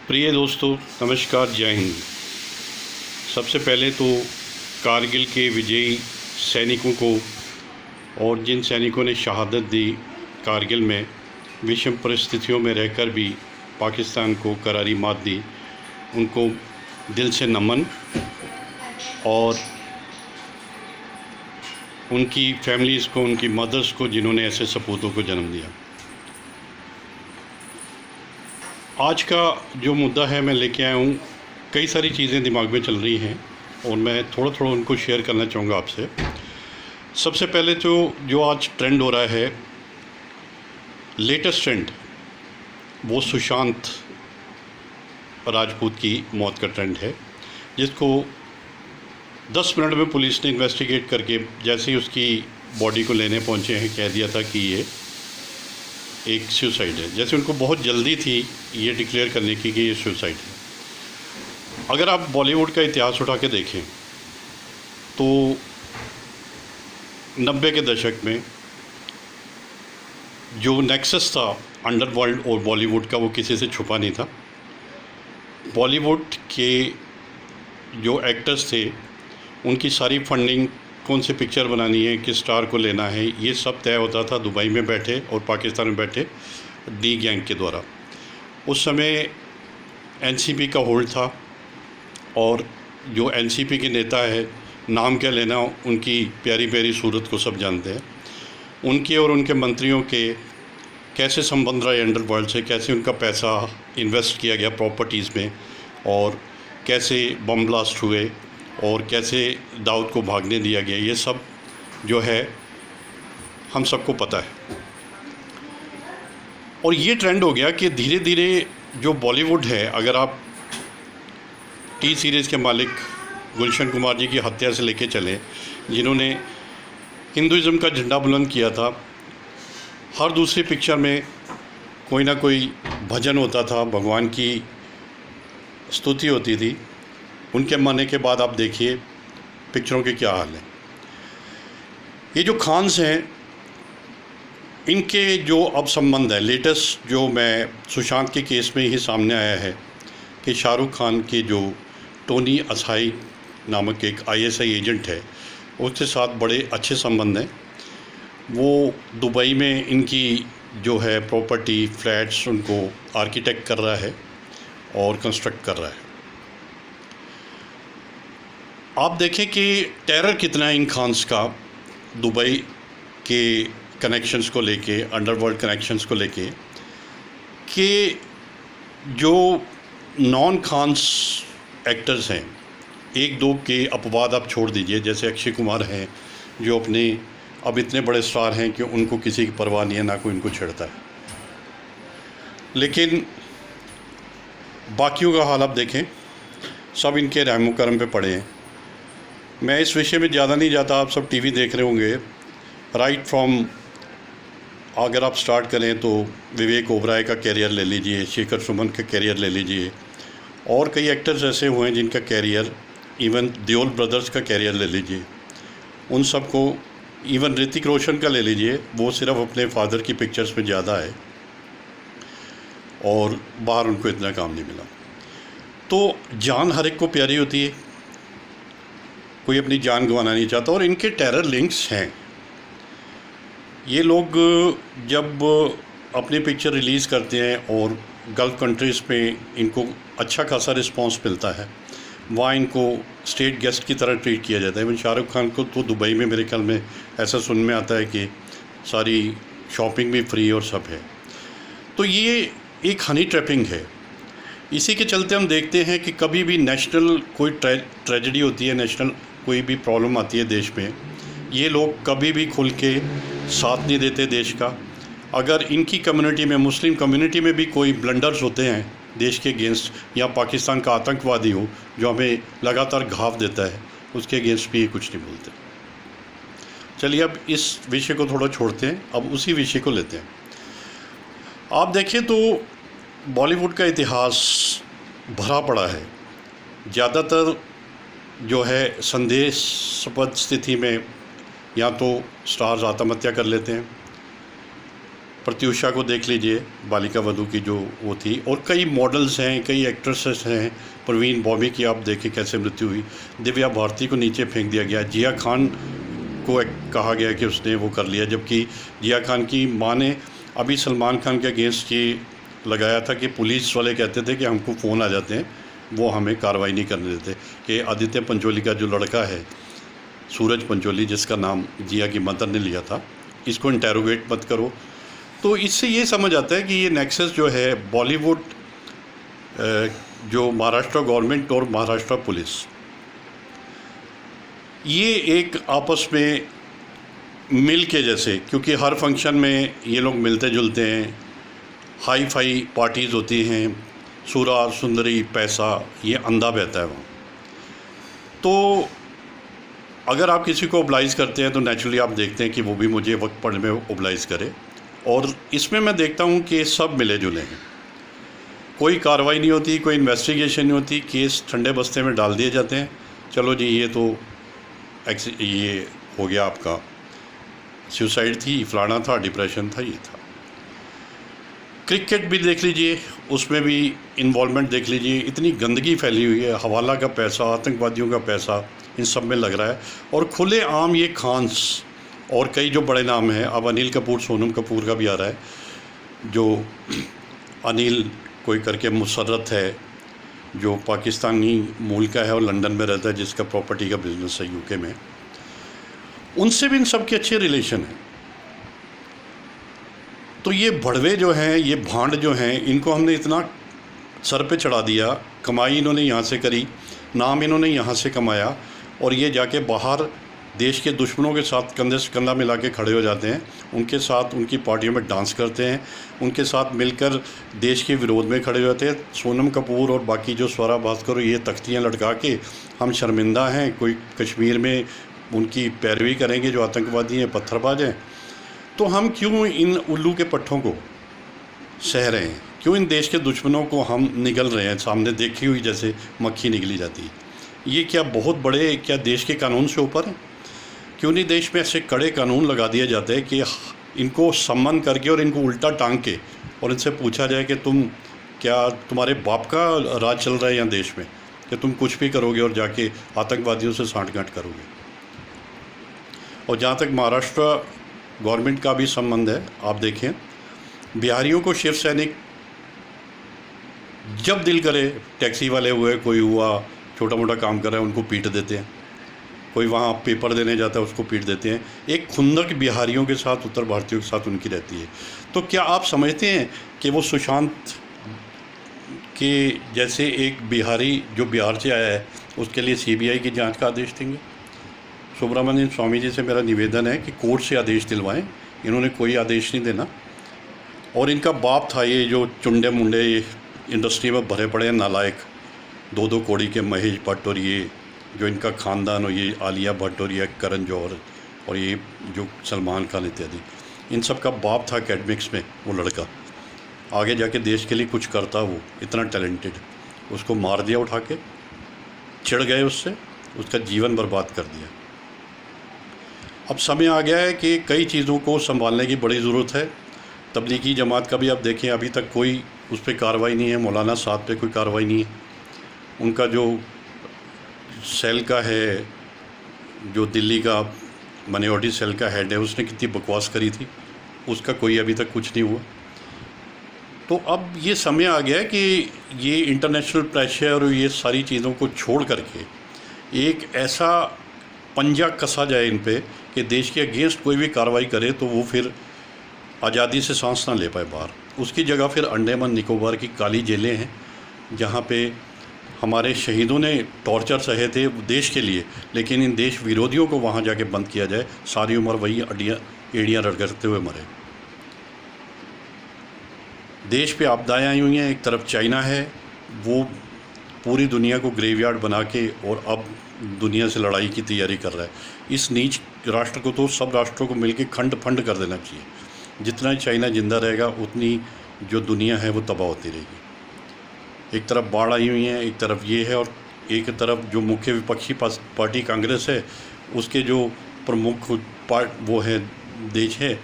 प्रिय दोस्तों, नमस्कार, जय हिंद। सबसे पहले तो कारगिल के विजयी सैनिकों को और जिन सैनिकों ने शहादत दी कारगिल में विषम परिस्थितियों में रहकर भी पाकिस्तान को करारी मात दी, उनको दिल से नमन। और उनकी फैमिलीज़ को, उनकी मदर्स को जिन्होंने ऐसे सपूतों को जन्म दिया। आज का जो मुद्दा है मैं लेके आया हूँ, कई सारी चीज़ें दिमाग में चल रही हैं और मैं थोड़ा थोड़ा उनको शेयर करना चाहूँगा आपसे। सबसे पहले तो जो आज ट्रेंड हो रहा है, लेटेस्ट ट्रेंड, वो सुशांत राजपूत की मौत का ट्रेंड है, जिसको 10 मिनट में पुलिस ने इन्वेस्टिगेट करके जैसे ही उसकी बॉडी को लेने पहुँचे हैं कह दिया था कि ये एक सुसाइड है। जैसे उनको बहुत जल्दी थी ये डिक्लेयर करने की कि ये सुसाइड है। अगर आप बॉलीवुड का इतिहास उठा के देखें तो 90 के दशक में जो नेक्सस था अंडरवर्ल्ड और बॉलीवुड का, वो किसी से छुपा नहीं था। बॉलीवुड के जो एक्टर्स थे उनकी सारी फंडिंग, कौन सी पिक्चर बनानी है, किस स्टार को लेना है, ये सब तय होता था दुबई में बैठे और पाकिस्तान में बैठे डी गैंग के द्वारा। उस समय एनसीपी का होल्ड था और जो एनसीपी के नेता है, नाम क्या लेना, उनकी प्यारी प्यारी सूरत को सब जानते हैं। उनके और उनके मंत्रियों के कैसे संबंध रहे अंडरवर्ल्ड से, कैसे उनका पैसा इन्वेस्ट किया गया प्रॉपर्टीज़ में और कैसे बम ब्लास्ट हुए और कैसे दाऊद को भागने दिया गया, ये सब जो है हम सबको पता है। और ये ट्रेंड हो गया कि धीरे धीरे जो बॉलीवुड है, अगर आप टी सीरीज़ के मालिक गुलशन कुमार जी की हत्या से लेके चले, जिन्होंने हिंदुज़म का झंडा बुलंद किया था, हर दूसरी पिक्चर में कोई ना कोई भजन होता था, भगवान की स्तुति होती थी। उनके मरने के बाद आप देखिए पिक्चरों के क्या हाल है। ये जो खान्स हैं, इनके जो अब संबंध है, लेटेस्ट जो मैं सुशांत के केस में ही सामने आया है कि शाहरुख खान के जो टोनी असाई नामक एक आईएसआई एजेंट है, उसके साथ बड़े अच्छे संबंध हैं। वो दुबई में इनकी जो है प्रॉपर्टी, फ्लैट्स, उनको आर्किटेक्ट कर रहा है और कंस्ट्रक्ट कर रहा है। आप देखें कि टेरर कितना है इन खान्स का दुबई के कनेक्शंस को लेके, अंडरवर्ल्ड कनेक्शंस को लेके, कि जो नॉन खान्स एक्टर्स हैं, एक दो के अपवाद आप छोड़ दीजिए, जैसे अक्षय कुमार हैं जो अपने अब इतने बड़े स्टार हैं कि उनको किसी की परवाह नहीं है, ना कोई इनको छेड़ता है। लेकिन बाकियों का हाल आप देखें, सब इनके रहमो करम पे पड़े हैं। मैं इस विषय में ज़्यादा नहीं जाता, आप सब टीवी देख रहे होंगे। राइट फ्रॉम, अगर आप स्टार्ट करें तो विवेक ओबराय का कैरियर ले लीजिए, शेखर सुमन का कैरियर ले लीजिए, और कई एक्टर्स ऐसे हुए हैं जिनका कैरियर, इवन देओल ब्रदर्स का कैरियर ले लीजिए, उन सब को, इवन ऋतिक रोशन का ले लीजिए, वो सिर्फ अपने फादर की पिक्चर्स में ज़्यादा है और बाहर उनको इतना काम नहीं मिला। तो जान हर एक को प्यारी होती है, कोई अपनी जान गंवाना नहीं चाहता, और इनके टेरर लिंक्स हैं। ये लोग जब अपनी पिक्चर रिलीज़ करते हैं और गल्फ़ कंट्रीज़ में इनको अच्छा खासा रिस्पांस मिलता है, वहाँ इनको स्टेट गेस्ट की तरह ट्रीट किया जाता है। इवन शाहरुख खान को तो दुबई में मेरे ख्याल में ऐसा सुनने में आता है कि सारी शॉपिंग भी फ्री और सब है। तो ये एक हनी ट्रैपिंग है। इसी के चलते हम देखते हैं कि कभी भी नेशनल कोई ट्रेजेडी होती है, नेशनल कोई भी प्रॉब्लम आती है देश में, ये लोग कभी भी खुल के साथ नहीं देते देश का। अगर इनकी कम्युनिटी में, मुस्लिम कम्युनिटी में भी कोई ब्लंडर्स होते हैं देश के अगेंस्ट, या पाकिस्तान का आतंकवादी हो जो हमें लगातार घाव देता है, उसके अगेंस्ट भी कुछ नहीं बोलते। चलिए अब इस विषय को थोड़ा छोड़ते हैं, अब उसी विषय को लेते हैं। आप देखें तो बॉलीवुड का इतिहास भरा पड़ा है। ज़्यादातर जो है संदेहास्पद स्थिति में या तो स्टार्स आत्महत्या कर लेते हैं, प्रत्यूषा को देख लीजिए, बालिका वधू की जो वो थी, और कई मॉडल्स हैं, कई एक्ट्रेसेस हैं। परवीन बॉबी की आप देखें कैसे मृत्यु हुई। दिव्या भारती को नीचे फेंक दिया गया। जिया खान को कहा गया कि उसने वो कर लिया, जबकि जिया खान की मां ने अभी सलमान खान के अगेंस्ट ये लगाया था कि पुलिस वाले कहते थे कि हमको फ़ोन आ जाते हैं, वो हमें कार्रवाई नहीं करने देते, कि आदित्य पंचोली का जो लड़का है सूरज पंचोली, जिसका नाम जिया की मदर ने लिया था, इसको इंटेरोगेट मत करो। तो इससे ये समझ आता है कि ये नेक्सस जो है बॉलीवुड, जो महाराष्ट्र गवर्नमेंट और महाराष्ट्र पुलिस, ये एक आपस में मिल के, जैसे क्योंकि हर फंक्शन में ये लोग मिलते जुलते हैं, हाई फाई पार्टीज़ होती हैं, सुरा सुंदरी पैसा, ये अंधा बहता है वहाँ। तो अगर आप किसी को ओबलाइज़ करते हैं तो नेचुरली आप देखते हैं कि वो भी मुझे वक्त पड़ने में ओबलाइज़ करे, और इसमें मैं देखता हूँ कि सब मिले जुले हैं। कोई कार्रवाई नहीं होती, कोई इन्वेस्टिगेशन नहीं होती, केस ठंडे बस्ते में डाल दिए जाते हैं। चलो जी, ये तो ये हो गया, आपका सुसाइड थी, फलाना था, डिप्रेशन था, ये था। क्रिकेट भी देख लीजिए, उसमें भी इन्वॉल्वमेंट देख लीजिए, इतनी गंदगी फैली हुई है, हवाला का पैसा, आतंकवादियों का पैसा इन सब में लग रहा है। और खुले आम ये खान्स और कई जो बड़े नाम हैं, अब अनिल कपूर, सोनम कपूर का भी आ रहा है, जो अनिल कोई करके मुसर्रत है, जो पाकिस्तानी मूल का है और लंदन में रहता है, जिसका प्रॉपर्टी का बिजनेस है यूके में, उनसे भी इन सब के अच्छे रिलेशन हैं। तो ये भड़वे जो हैं, ये भांड जो हैं, इनको हमने इतना सर पे चढ़ा दिया, कमाई इन्होंने यहाँ से करी, नाम इन्होंने यहाँ से कमाया, और ये जाके बाहर देश के दुश्मनों के साथ कंधे से कंधा मिला के खड़े हो जाते हैं, उनके साथ उनकी पार्टियों में डांस करते हैं, उनके साथ मिलकर देश के विरोध में खड़े हो जाते हैं। सोनम कपूर और बाकी जो स्वरा भास्कर, ये तख्तियाँ लटका के हम शर्मिंदा हैं, कोई कश्मीर में उनकी पैरवी करेंगे जो आतंकवादी हैं, पत्थरबाज हैं। तो हम क्यों इन उल्लू के पट्ठों को सह रहे हैं? क्यों इन देश के दुश्मनों को हम निगल रहे हैं, सामने देखी हुई जैसे मक्खी निगली जाती है? ये क्या बहुत बड़े, क्या देश के कानून से ऊपर है? क्यों नहीं देश में ऐसे कड़े कानून लगा दिए जाते हैं कि इनको सम्मान करके और इनको उल्टा टांग के और इनसे पूछा जाए कि तुम क्या, तुम्हारे बाप का राज चल रहा है यहाँ देश में, कि तुम कुछ भी करोगे और जाके आतंकवादियों से सांठगांठ करोगे? और जहाँ तक महाराष्ट्र गवर्नमेंट का भी संबंध है, आप देखें, बिहारियों को शिव सैनिक जब दिल करे, टैक्सी वाले हुए, कोई हुआ छोटा मोटा काम कर रहा है, उनको पीट देते हैं। कोई वहाँ पेपर देने जाता है, उसको पीट देते हैं। एक खुंदक बिहारियों के साथ, उत्तर भारतीयों के साथ उनकी रहती है। तो क्या आप समझते हैं कि वो सुशांत के जैसे एक बिहारी जो बिहार से आया है, उसके लिए सीबीआई की जांच का आदेश देंगे? सुब्रमण्यम स्वामी जी से मेरा निवेदन है कि कोर्ट से आदेश दिलवाएं, इन्होंने कोई आदेश नहीं देना। और इनका बाप था ये जो चुंडे मुंडे इंडस्ट्री में भरे पड़े हैं नालायक, दो कौड़ी के महेश भट्ट, और ये जो इनका ख़ानदान, और ये आलिया भट्ट, और ये करण जौहर, और ये जो सलमान खान इत्यादि, इन सब का बाप था एकेडमिक्स में वो लड़का। आगे जाके देश के लिए कुछ करता, वो इतना टैलेंटेड, उसको मार दिया उठा के, चिढ़ गए उससे, उसका जीवन बर्बाद कर दिया। अब समय आ गया है कि कई चीज़ों को संभालने की बड़ी ज़रूरत है। तबलीगी जमात का भी आप देखें, अभी तक कोई उस पर कार्रवाई नहीं है। मौलाना साहब पे कोई कार्रवाई नहीं है। उनका जो सेल का है, जो दिल्ली का माइनॉरिटी सेल का हेड है, उसने कितनी बकवास करी थी, उसका कोई अभी तक कुछ नहीं हुआ। तो अब ये समय आ गया है कि ये इंटरनेशनल प्रेशर और ये सारी चीज़ों को छोड़ करके एक ऐसा पंजा कसा जाए इन पे कि देश के अगेंस्ट कोई भी कार्रवाई करे तो वो फिर आज़ादी से सांस ना ले पाए बाहर। उसकी जगह फिर अंडमान निकोबार की काली जेलें हैं, जहाँ पे हमारे शहीदों ने टॉर्चर सहे थे देश के लिए, लेकिन इन देश विरोधियों को वहाँ जाके बंद किया जाए, सारी उम्र वही एड़ियाँ रगड़ते हुए मरे। देश पे आपदाएँ आई हुई हैं। एक तरफ चाइना है, वो पूरी दुनिया को ग्रेवयार्ड बना के और अब दुनिया से लड़ाई की तैयारी कर रहा है। इस नीच राष्ट्र को तो सब राष्ट्रों को मिलकर खंड फंड कर देना चाहिए। जितना चाइना जिंदा रहेगा उतनी जो दुनिया है वो तबाह होती रहेगी। एक तरफ बाढ़ आई हुई है, एक तरफ ये है, और एक तरफ जो मुख्य विपक्षी पार्टी कांग्रेस है, उसके जो प्रमुख वो है देश है,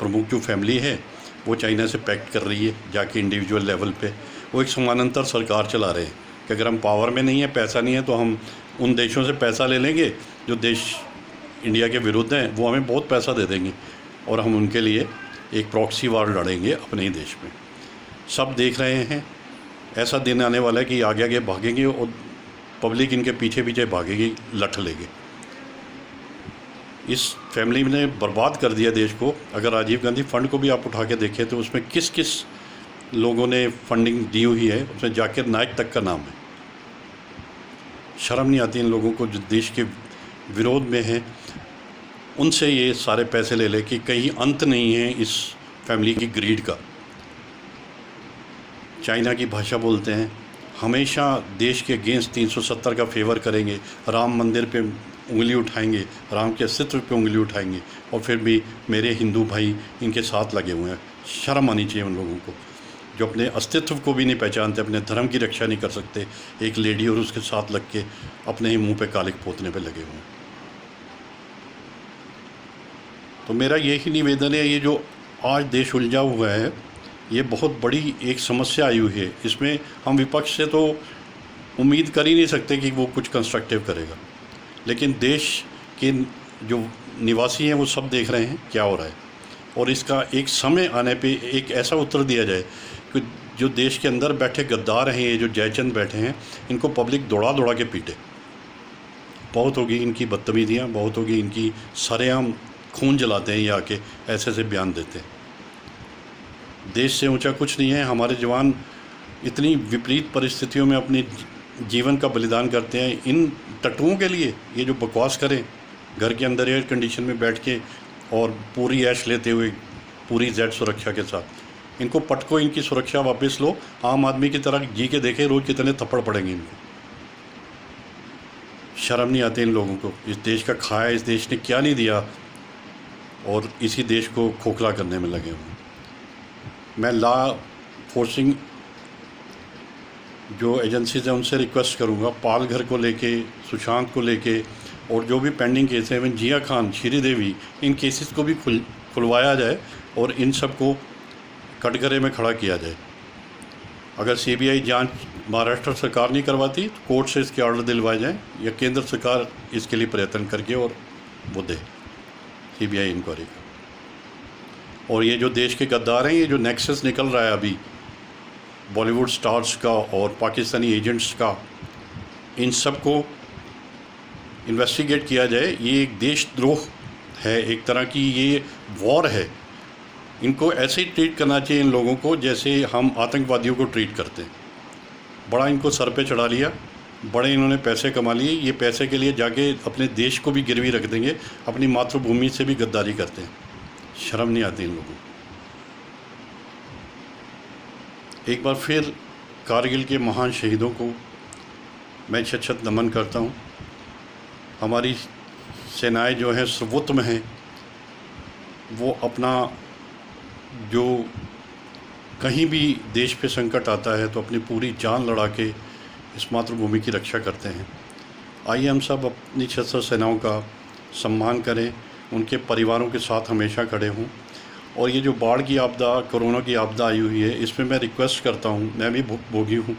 प्रमुख जो फैमिली है वो चाइना से पैक्ट कर रही है जाके इंडिविजुअल लेवल पे। वो एक समानांतर सरकार चला रहे हैं कि अगर हम पावर में नहीं है, पैसा नहीं है, तो हम उन देशों से पैसा ले लेंगे जो देश इंडिया के विरुद्ध हैं, वो हमें बहुत पैसा दे देंगे और हम उनके लिए एक प्रॉक्सी वार लड़ेंगे अपने ही देश में। सब देख रहे हैं, ऐसा दिन आने वाला है कि आगे आगे भागेंगे और पब्लिक इनके पीछे पीछे भागेगी, लठ लेंगे। इस फैमिली ने बर्बाद कर दिया देश को। अगर राजीव गांधी फंड को भी आप उठा के देखें तो उसमें किस किस लोगों ने फंडिंग दी हुई है, उसमें जाकिर नाइक तक का नाम है। शर्म नहीं आती इन लोगों को जो देश के विरोध में हैं, उनसे ये सारे पैसे ले ले कि कहीं अंत नहीं है इस फैमिली की ग्रीड का। चाइना की भाषा बोलते हैं, हमेशा देश के अगेंस्ट 370 का फेवर करेंगे, राम मंदिर पे उंगली उठाएंगे, राम के अस्तित्व पे उंगली उठाएंगे, और फिर भी मेरे हिंदू भाई इनके साथ लगे हुए हैं। शर्म आनी चाहिए उन लोगों को जो अपने अस्तित्व को भी नहीं पहचानते, अपने धर्म की रक्षा नहीं कर सकते, एक लेडी और उसके साथ लग के अपने ही मुंह पे कालिक पोतने पे लगे हुए हैं। तो मेरा यही निवेदन है, ये जो आज देश उलझा हुआ है, ये बहुत बड़ी एक समस्या आई हुई है। इसमें हम विपक्ष से तो उम्मीद कर ही नहीं सकते कि वो कुछ कंस्ट्रक्टिव करेगा, लेकिन देश के जो निवासी हैं वो सब देख रहे हैं क्या हो रहा है, और इसका एक समय आने पे एक ऐसा उत्तर दिया जाए कि जो देश के अंदर बैठे गद्दार हैं, ये जो जयचंद बैठे हैं, इनको पब्लिक दौड़ा दौड़ा के पीटे। बहुत होगी इनकी बदतमीजियाँ, बहुत होगी इनकी सरेआम खून जलाते हैं ये आके, ऐसे ऐसे बयान देते हैं। देश से ऊंचा कुछ नहीं है। हमारे जवान इतनी विपरीत परिस्थितियों में अपने जीवन का बलिदान करते हैं इन टट्टुओं के लिए। ये जो बकवास करें घर के अंदर एयर कंडीशन में बैठ के और पूरी ऐश लेते हुए, पूरी जेड सुरक्षा के साथ, इनको पटको, इनकी सुरक्षा वापस लो। आम आदमी की तरह जी के देखें रोज़ कितने थप्पड़ पड़ेंगे इनको। शर्म नहीं आती इन लोगों को। इस देश का खाया इस देश ने क्या नहीं दिया, और इसी देश को खोखला करने में लगे हुए। मैं लॉ फोर्सिंग जो एजेंसीज हैं उनसे रिक्वेस्ट करूंगा, पालघर को लेके, सुशांत को लेके, और जो भी पेंडिंग केस हैं, इवन जिया खान, श्रीदेवी, इन केसेस को भी खुलवाया जाए और इन सब को कटघरे में खड़ा किया जाए। अगर सीबीआई जांच महाराष्ट्र सरकार नहीं करवाती तो कोर्ट से इसके ऑर्डर दिलवाए जाएँ, या केंद्र सरकार इसके लिए प्रयत्न करके और वो दे सीबीआई इंक्वायरी का। और ये जो देश के गद्दार हैं, ये जो नेक्सस निकल रहा है अभी बॉलीवुड स्टार्स का और पाकिस्तानी एजेंट्स का, इन सब को इन्वेस्टिगेट किया जाए। ये एक देशद्रोह है, एक तरह की ये वॉर है। इनको ऐसे ही ट्रीट करना चाहिए इन लोगों को जैसे हम आतंकवादियों को ट्रीट करते हैं। बड़ा इनको सर पे चढ़ा लिया, बड़े इन्होंने पैसे कमा लिए, ये पैसे के लिए जाके अपने देश को भी गिरवी रख देंगे, अपनी मातृभूमि से भी गद्दारी करते हैं। शर्म नहीं आती इन लोगों को। एक बार फिर कारगिल के महान शहीदों को मैं शत शत नमन करता हूँ। हमारी सेनाएं जो हैं सर्वोत्तम हैं, वो अपना जो कहीं भी देश पे संकट आता है तो अपनी पूरी जान लड़ा के इस मातृभूमि की रक्षा करते हैं। आइए हम सब अपनी सशस्त्र सेनाओं का सम्मान करें, उनके परिवारों के साथ हमेशा खड़े हों। और ये जो बाढ़ की आपदा, कोरोना की आपदा आई हुई है, इसमें मैं रिक्वेस्ट करता हूँ, मैं भी भोगी हूँ,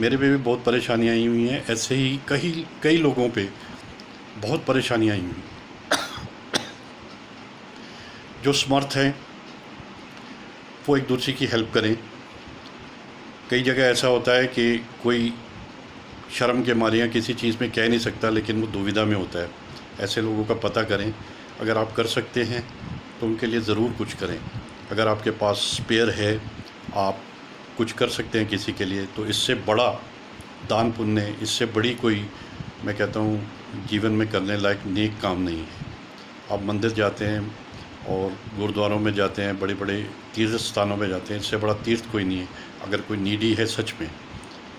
मेरे पे भी बहुत परेशानियाँ आई हुई हैं, ऐसे ही कई लोगों पे बहुत परेशानियाँ आई हुई। जो समर्थ हैं वो एक दूसरे की हेल्प करें। कई जगह ऐसा होता है कि कोई शर्म के मारे या किसी चीज़ में कह नहीं सकता, लेकिन वो दुविधा में होता है। ऐसे लोगों का पता करें, अगर आप कर सकते हैं तो उनके लिए ज़रूर कुछ करें। अगर आपके पास स्पेयर है, आप कुछ कर सकते हैं किसी के लिए, तो इससे बड़ा दान पुण्य, इससे बड़ी कोई, मैं कहता हूँ, जीवन में करने लायक नेक काम नहीं है। आप मंदिर जाते हैं और गुरुद्वारों में जाते हैं, बड़े बड़े तीर्थ स्थानों में जाते हैं, इससे बड़ा तीर्थ कोई नहीं है। अगर कोई नीडी है, सच में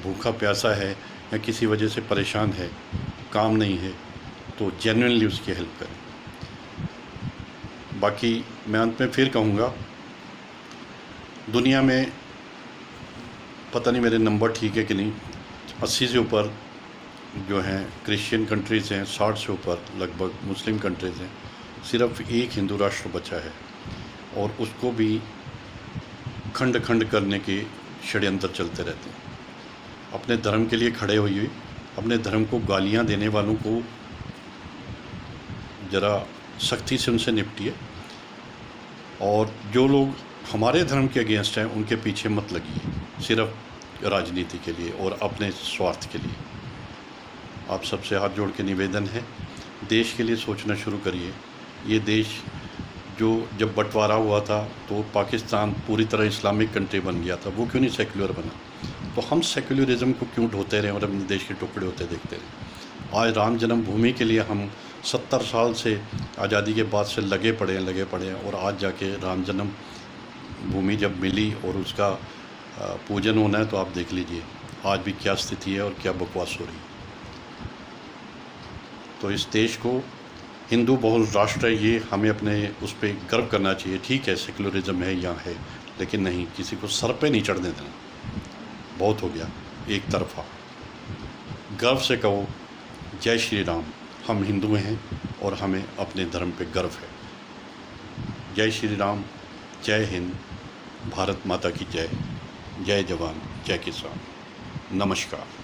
भूखा प्यासा है या किसी वजह से परेशान है, काम नहीं है, तो जेन्युइनली उसकी हेल्प करें। बाकी मैं अंत में फिर कहूँगा, दुनिया में पता नहीं मेरे नंबर ठीक है कि नहीं, 80 से ऊपर जो हैं क्रिश्चियन कंट्रीज़ हैं, 60 से ऊपर लगभग मुस्लिम कंट्रीज़ हैं, सिर्फ एक हिंदू राष्ट्र बचा है। और उसको भी खंड खंड करने के षड्यंत्र चलते रहते हैं। अपने धर्म के लिए खड़े होइए, अपने धर्म को गालियां देने वालों को ज़रा सख्ती से उनसे निपटिए, और जो लोग हमारे धर्म के अगेंस्ट हैं उनके पीछे मत लगिए सिर्फ राजनीति के लिए और अपने स्वार्थ के लिए। आप सबसे हाथ जोड़ के निवेदन है, देश के लिए सोचना शुरू करिए। ये देश जो जब बंटवारा हुआ था तो पाकिस्तान पूरी तरह इस्लामिक कंट्री बन गया था, वो क्यों नहीं सेक्युलर बना? तो हम सेक्युलरिज्म को क्यों ढोते रहें और अपने देश के टुकड़े होते देखते रहें? आज राम जन्मभूमि के लिए हम 70 साल से आज़ादी के बाद से लगे पड़े हैं, और आज जाके राम जन्म भूमि जब मिली और उसका पूजन होना है, तो आप देख लीजिए आज भी क्या स्थिति है और क्या बकवास हो रही है। तो इस देश को हिंदू बहुल राष्ट्र है, ये हमें अपने उस पर गर्व करना चाहिए। ठीक है, सेकुलरिज्म है यहाँ है, लेकिन नहीं, किसी को सर पे नहीं चढ़ने देना। बहुत हो गया एक तरफा। गर्व से कहो जय श्री राम, हम हिंदू हैं और हमें अपने धर्म पे गर्व है। जय श्री राम, जय हिंद, भारत माता की जय, जय जवान जय किसान, नमस्कार।